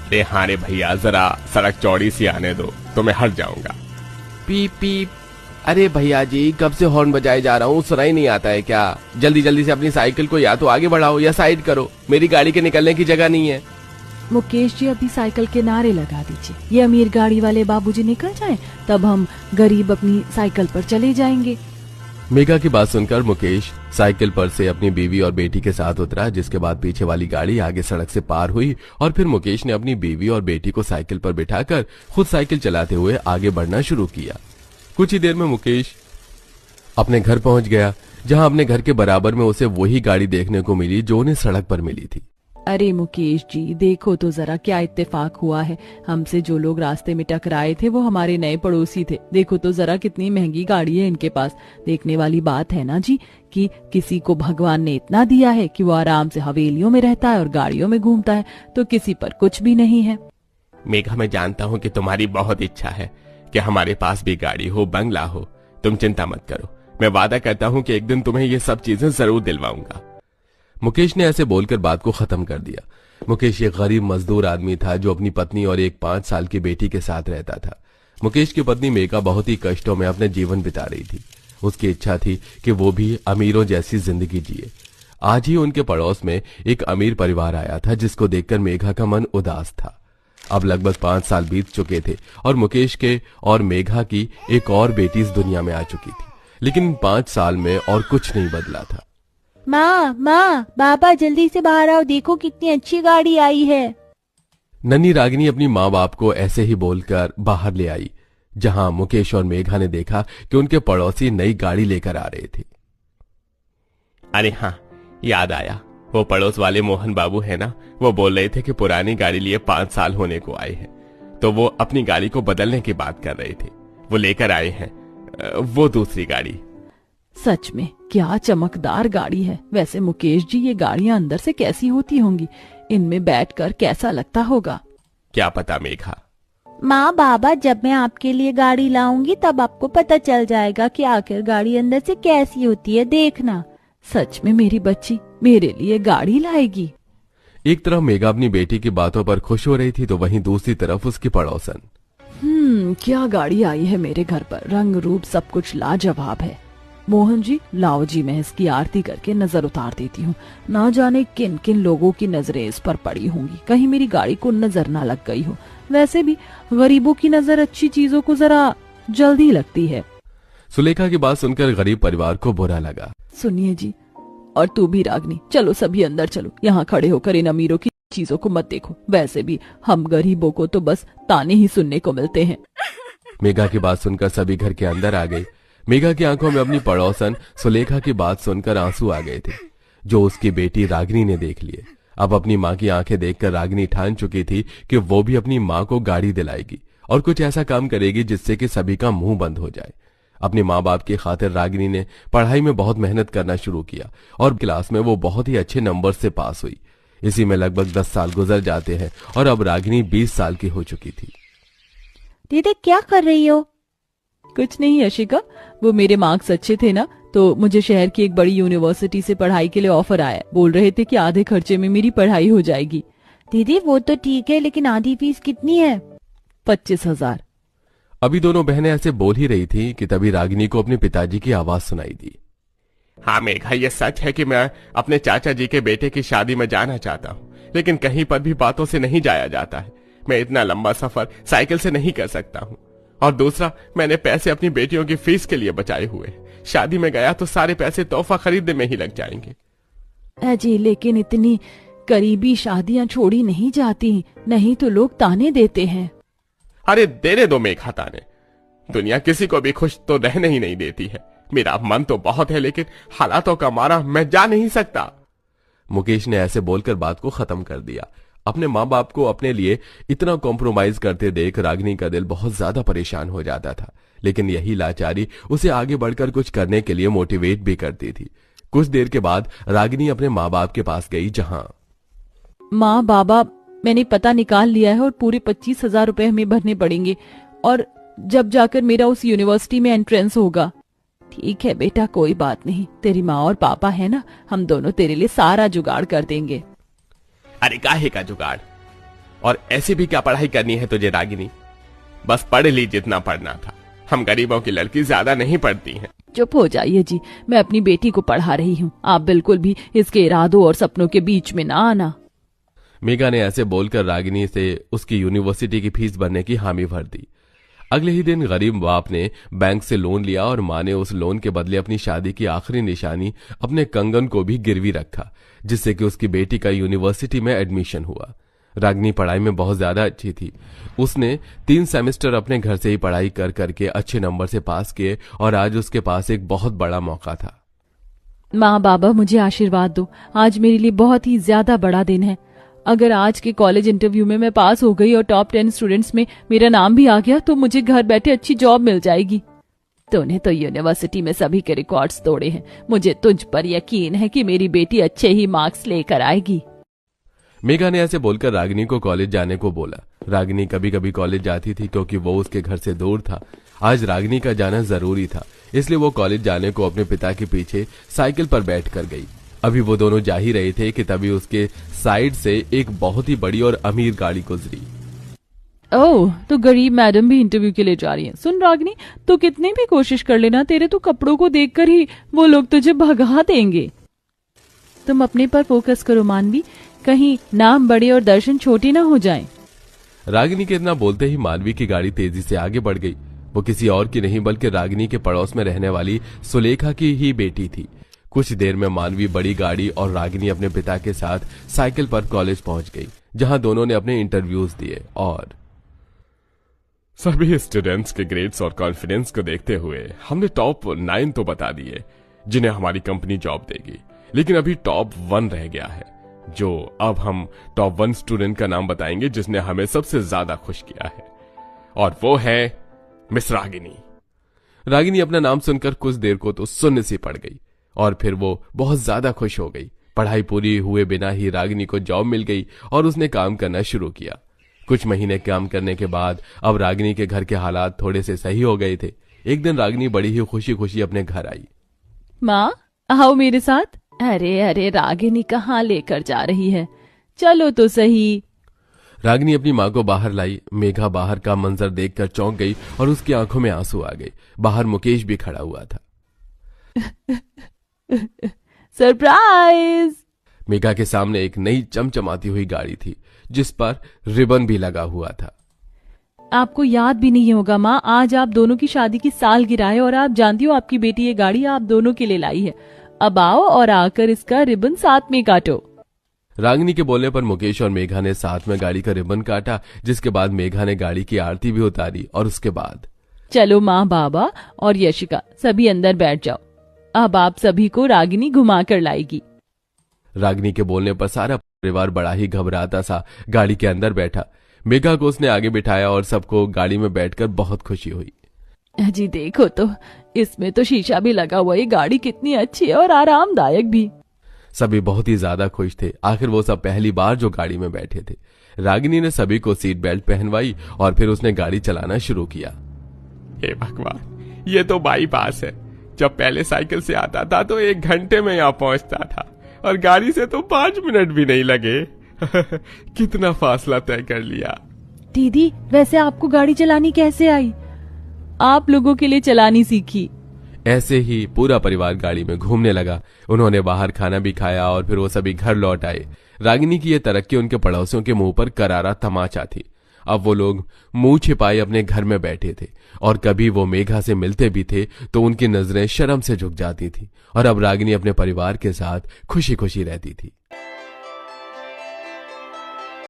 अरे हाँ रे भैया, जरा सड़क चौड़ी सी आने दो तो मैं हट जाऊंगा। पीप पीप। अरे भैया जी, कब से हॉर्न बजाए जा रहा हूँ, सुनाई नहीं आता है क्या? जल्दी जल्दी से अपनी साइकिल को या तो आगे बढ़ाओ या साइड करो, मेरी गाड़ी के निकलने की जगह नहीं है। मुकेश जी अभी साइकिल के नारे लगा दीजिए, ये अमीर गाड़ी वाले बाबूजी निकल जाएं, तब हम गरीब अपनी साइकिल पर चले जाएंगे। मेघा की बात सुनकर मुकेश साइकिल पर से अपनी बीवी और बेटी के साथ उतरा, जिसके बाद पीछे वाली गाड़ी आगे सड़क से पार हुई और फिर मुकेश ने अपनी बीवी और बेटी को साइकिल पर बिठाकर खुद साइकिल चलाते हुए आगे बढ़ना शुरू किया। कुछ ही देर में मुकेश अपने घर पहुंच गया, जहां अपने घर के बराबर में उसे वही गाड़ी देखने को मिली जो उन्हें सड़क पर मिली थी। अरे मुकेश जी, देखो तो जरा क्या इत्तेफाक हुआ है। हमसे जो लोग रास्ते में टकराए थे वो हमारे नए पड़ोसी थे। देखो तो जरा कितनी महंगी गाड़ी है इनके पास। देखने वाली बात है ना जी कि किसी को भगवान ने इतना दिया है कि वो आराम से हवेलियों में रहता है और गाड़ियों में घूमता है, तो किसी पर कुछ भी नहीं है। मेघा, मैं जानता हूँ कि तुम्हारी बहुत इच्छा है कि हमारे पास भी गाड़ी हो, बंगला हो। तुम चिंता मत करो, मैं वादा करता हूँ कि एक दिन तुम्हें ये सब चीजें जरूर दिलवाऊंगा। मुकेश ने ऐसे बोलकर बात को खत्म कर दिया। मुकेश एक गरीब मजदूर आदमी था जो अपनी पत्नी और एक 5 साल की बेटी के साथ रहता था। मुकेश की पत्नी मेघा बहुत ही कष्टों में अपने जीवन बिता रही थी। उसकी इच्छा थी कि वो भी अमीरों जैसी जिंदगी जिए। आज ही उनके पड़ोस में एक अमीर परिवार आया था, जिसको देखकर मेघा का मन उदास था। अब लगभग 5 साल बीत चुके थे और मुकेश के और मेघा की एक और बेटी इस दुनिया में आ चुकी थी, लेकिन 5 साल में और कुछ नहीं बदला था। माँ, बाबा जल्दी से बाहर आओ, देखो कितनी अच्छी गाड़ी आई है। नन्ही रागिनी अपनी माँ बाप को ऐसे ही बोलकर बाहर ले आई, जहां मुकेश और मेघा ने देखा कि उनके पड़ोसी नई गाड़ी लेकर आ रहे थे। अरे हाँ, याद आया, वो पड़ोस वाले मोहन बाबू है ना, वो बोल रहे थे कि पुरानी गाड़ी लिए 5 साल होने को आए हैं, तो वो अपनी गाड़ी को बदलने की बात कर रहे थे। वो लेकर आए हैं वो दूसरी गाड़ी। सच में क्या चमकदार गाड़ी है। वैसे मुकेश जी, ये गाड़ियां अंदर से कैसी होती होंगी, इनमें बैठकर कैसा लगता होगा? क्या पता मेघा। माँ बाबा, जब मैं आपके लिए गाड़ी लाऊंगी तब आपको पता चल जाएगा कि आखिर गाड़ी अंदर से कैसी होती है, देखना। सच में मेरी बच्ची मेरे लिए गाड़ी लाएगी? एक तरफ मेघा अपनी बेटी की बातों पर खुश हो रही थी, तो वहीं दूसरी तरफ उसकी पड़ोसन। क्या गाड़ी आई है मेरे घर पर, रंग रूप सब कुछ लाजवाब है। मोहन जी, लाओ जी, मैं इसकी आरती करके नजर उतार देती हूँ। ना जाने किन किन लोगों की नजरें इस पर पड़ी होंगी, कहीं मेरी गाड़ी को नजर ना लग गई हो। वैसे भी गरीबों की नजर अच्छी चीजों को जरा जल्दी लगती है। सुलेखा की बात सुनकर गरीब परिवार को बुरा लगा। सुनिए जी, और तू भी रागनी, चलो सभी अंदर चलो। यहाँ खड़े होकर इन अमीरों की चीजों को मत देखो। वैसे भी हम गरीबों को तो बस ताने ही सुनने को मिलते हैं। मेघा की बात सुनकर सभी घर के अंदर आ गई। मेघा की आंखों में अपनी पड़ोसन सुलेखा की बात सुनकर आंसू आ गए थे, जो उसकी बेटी रागिनी ने देख लिए। अब अपनी माँ की आंखें देखकर रागिनी ठान चुकी थी कि वो भी अपनी माँ को गाड़ी दिलाएगी और कुछ ऐसा काम करेगी जिससे कि सभी का मुंह बंद हो जाए। अपने माँ बाप की खातिर रागिनी ने पढ़ाई में बहुत मेहनत करना शुरू किया और क्लास में वो बहुत ही अच्छे नंबर से पास हुई। इसी में लगभग 10 साल गुजर जाते हैं और अब रागिनी 20 साल की हो चुकी थी। दीदी क्या कर रही हो? कुछ नहीं यशिका, वो मेरे मार्क्स अच्छे थे ना, तो मुझे शहर की एक बड़ी यूनिवर्सिटी से पढ़ाई के लिए ऑफर आया। बोल रहे थे कि आधे खर्चे में मेरी पढ़ाई हो जाएगी। दीदी वो तो ठीक है, लेकिन आधी फीस कितनी है? 25,000। अभी दोनों बहनें ऐसे बोल ही रही थी कि तभी रागिनी को अपने पिताजी की आवाज सुनाई दी। हाँ मेघा, ये सच है कि मैं अपने चाचा जी के बेटे की शादी में जाना चाहता हूँ, लेकिन कहीं पर भी बातों से नहीं जाया जाता है। मैं इतना लंबा सफर साइकिल से नहीं कर सकता हूँ, और दूसरा, मैंने पैसे अपनी बेटियों की फीस के लिए बचाए हुए। शादी में गया तो सारे पैसे तोहफा खरीदने में ही लग जाएंगे। अजी, लेकिन इतनी करीबी शादियां छोड़ी नहीं जाती, नहीं तो लोग ताने देते हैं। अरे देने दो मेघा ताने, दुनिया किसी को भी खुश तो रहने ही नहीं देती है। मेरा मन तो बहुत है, लेकिन हालातों का मारा मैं जा नहीं सकता। मुकेश ने ऐसे बोलकर बात को खत्म कर दिया। अपने माँ बाप को अपने लिए इतना कॉम्प्रोमाइज करते देख रागिनी का दिल बहुत ज्यादा परेशान हो जाता था, लेकिन यही लाचारी उसे आगे बढ़कर कुछ करने के लिए मोटिवेट भी करती थी। कुछ देर के बाद रागिनी अपने माँ बाप के पास गई, जहां माँ बाबा, मैंने पता निकाल लिया है और पूरे 25,000 रुपए हमें भरने पड़ेंगे, और जब जाकर मेरा उस यूनिवर्सिटी में एंट्रेंस होगा। ठीक है बेटा, कोई बात नहीं, तेरी माँ और पापा है ना, हम दोनों तेरे लिए सारा जुगाड़ कर देंगे। अरे काहे का जुगाड़? और ऐसी भी क्या पढ़ाई करनी है तुझे रागिनी? बस पढ़ ली जितना पढ़ना था। हम गरीबों की लड़की ज्यादा नहीं पढ़ती हैं। चुप हो जाइए जी, मैं अपनी बेटी को पढ़ा रही हूँ। आप बिल्कुल भी इसके इरादों और सपनों के बीच में ना आना। मेघा ने ऐसे बोलकर रागिनी से उसकी यूनिवर्सिटी की फीस भरने की हामी भर दी। अगले ही दिन गरीब बाप ने बैंक से लोन लिया और मां ने उस लोन के बदले अपनी शादी की आखिरी निशानी अपने कंगन को भी गिरवी रखा, जिससे कि उसकी बेटी का यूनिवर्सिटी में एडमिशन हुआ। रागिनी पढ़ाई में बहुत ज्यादा अच्छी थी। उसने 3 सेमेस्टर अपने घर से ही पढ़ाई कर करके अच्छे नंबर से पास किए और आज उसके पास एक बहुत बड़ा मौका था। माँ बाबा, मुझे आशीर्वाद दो। आज मेरे लिए बहुत ही ज्यादा बड़ा दिन है। अगर आज के कॉलेज इंटरव्यू में मैं पास हो गई और टॉप 10 स्टूडेंट्स में मेरा नाम भी आ गया तो मुझे घर बैठे अच्छी जॉब मिल जाएगी। तूने तो यूनिवर्सिटी में सभी के रिकॉर्ड्स तोड़े हैं। मुझे तुझ पर यकीन है कि मेरी बेटी अच्छे ही मार्क्स लेकर आएगी। मेघा ने ऐसे बोलकर रागिनी को कॉलेज जाने को बोला। रागिनी कभी कभी कॉलेज जाती थी क्योंकि वो उसके घर से दूर था। आज रागिनी का जाना जरूरी था, इसलिए वो कॉलेज जाने को अपने पिता के पीछे साइकिल पर बैठ कर गई। अभी वो दोनों जा ही रहे थे कि तभी उसके साइड से एक बहुत ही बड़ी और अमीर गाड़ी गुजरी। ओह, तो गरीब मैडम भी इंटरव्यू के लिए जा रही हैं। सुन रागिनी, तो कितनी भी कोशिश कर लेना, तेरे तो कपड़ों को देखकर ही वो लोग तुझे भगा देंगे। तुम अपने पर फोकस करो मानवी, कहीं नाम बड़े और दर्शन छोटे ना हो जाएं। रागिनी के इतना बोलते ही मानवी की गाड़ी तेजी से आगे बढ़ गई। वो किसी और की नहीं बल्कि रागिनी के पड़ोस में रहने वाली सुलेखा की ही बेटी थी। कुछ देर में मानवी बड़ी गाड़ी और रागिनी अपने पिता के साथ साइकिल पर कॉलेज पहुंच गई, जहां दोनों ने अपने इंटरव्यूज दिए। और सभी स्टूडेंट्स के ग्रेड्स और कॉन्फिडेंस को देखते हुए हमने टॉप 9 तो बता दिए जिन्हें हमारी कंपनी जॉब देगी, लेकिन अभी टॉप 1 रह गया है। जो अब हम टॉप 1 स्टूडेंट का नाम बताएंगे जिसने हमें सबसे ज्यादा खुश किया है, और वो है मिस रागिनी। रागिनी अपना नाम सुनकर कुछ देर को तो सुन्न सी पड़ गई और फिर वो बहुत ज्यादा खुश हो गई। पढ़ाई पूरी हुए बिना ही रागिनी को जॉब मिल गई और उसने काम करना शुरू किया। कुछ महीने काम करने के बाद अब रागिनी के घर के हालात थोड़े से सही हो गए थे। एक दिन रागिनी बड़ी ही खुशी खुशी अपने घर आई। माँ, आओ मेरे साथ। अरे अरे, रागिनी कहाँ लेकर जा रही है? चलो तो सही। रागिनी अपनी माँ को बाहर लाई। मेघा बाहर का मंजर देखकर चौंक गई और उसकी आंखों में आंसू आ गए। बाहर मुकेश भी खड़ा हुआ था। सरप्राइज! मेघा के सामने एक नई चमचमाती हुई गाड़ी थी जिस पर रिबन भी लगा हुआ था। आपको याद भी नहीं होगा माँ, आज आप दोनों की शादी की सालगिरह है और आप जानती हो आपकी बेटी ये गाड़ी आप दोनों के लिए लाई है। अब आओ और आकर इसका रिबन साथ में काटो। रागिनी के बोलने पर मुकेश और मेघा ने साथ में गाड़ी का रिबन काटा, जिसके बाद मेघा ने गाड़ी की आरती भी उतारी और उसके बाद चलो माँ, बाबा और यशिका सभी अंदर बैठ जाओ। अब आप सभी को रागिनी घुमा कर लाएगी। रागिनी के बोलने पर सारा परिवार बड़ा ही घबराता सा गाड़ी के अंदर बैठा। मेघा को उसने आगे बिठाया और सबको गाड़ी में बैठकर बहुत खुशी हुई। जी देखो तो, इसमें तो शीशा भी लगा हुआ। ये गाड़ी कितनी अच्छी है और आरामदायक भी। सभी बहुत ही ज्यादा खुश थे। आखिर वो सब पहली बार जो गाड़ी में बैठे थे। रागिनी ने सभी को सीट बेल्ट पहनवाई और फिर उसने गाड़ी चलाना शुरू किया। हे भगवान, ये तो बाईपास है। जब पहले साइकिल से आता था तो 1 घंटे में यहाँ पहुंचता था और गाड़ी से तो 5 मिनट भी नहीं लगे। कितना फासला तय कर लिया। दीदी, वैसे आपको गाड़ी चलानी कैसे आई? आप लोगों के लिए चलानी सीखी। ऐसे ही पूरा परिवार गाड़ी में घूमने लगा। उन्होंने बाहर खाना भी खाया और फिर वो सभी घर लौट आए। रागिनी की यह तरक्की उनके पड़ोसियों के मुंह पर करारा तमाचा थी। अब वो लोग मुंह छिपाए अपने घर में बैठे थे और कभी वो मेघा से मिलते भी थे तो उनकी नजरें शर्म से झुक जाती थी। और अब रागिनी अपने परिवार के साथ खुशी खुशी रहती थी।